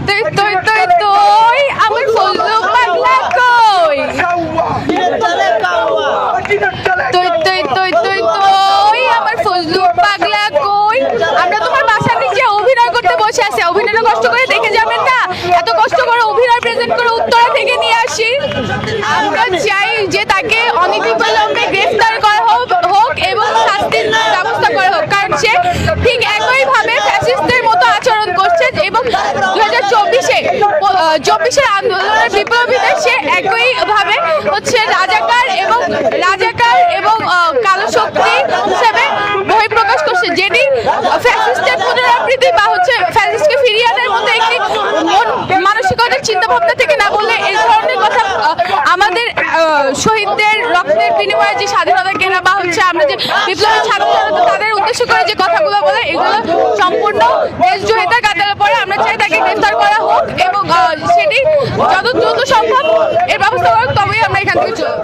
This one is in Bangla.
তুই তুই তুই তুই তুই আমার ফজলু পাগলা কই তুই তুই তুই তুই তুই আমার ফজলু পাগলা কই। আমরা তোমার বাসার নিচে অভিনয় করতে বসে আছি, অভিনয়টা কষ্ট করে দেখে যাবেন না? এত কষ্ট করে অভিনয় প্রেজেন্ট করে উত্তরা থেকে নিয়ে আসি। আমরা চাই যে তাকে অনতিবিলম্বে গ্রেফতার করা হোক এবং শাস্তির ব্যবস্থা করা হোক, কারণ সে ঠিক একইভাবে ফ্যাসিস্টদের মতো আচরণ করছে এবং 2024-এর আন্দোলনের বিপ্লবীদের সে একইভাবে হচ্ছে রাজাকার এবং কালো শক্তি হিসেবে বহিঃপ্রকাশ করছে, যেটি ফ্যাসিস্টের পুনরাবৃত্তি বা হচ্ছে ফ্যাসিস্টকে ফিরিয়ে আনার মতো একটি মানসিকতার চিন্তা ভাবনা থেকে না বললে এই ধরনের কথা আমাদের শহীদদের রক্তের বিনিময়ে যে স্বাধীনতা কেনা বা হচ্ছে আমরা যে বিপ্লবী ছাত্র তাদের উদ্দেশ্য করে যে কথাগুলো বলে এগুলো সম্পূর্ণ দেশদ্রোহিতার কাতারে পড়ে। আমরা চাই তাকে গ্রেফতার করা হোক এবং সেটি যত দ্রুত সম্ভব এর ব্যবস্থা হোক, তবেই আমরা এখান থেকে চলব।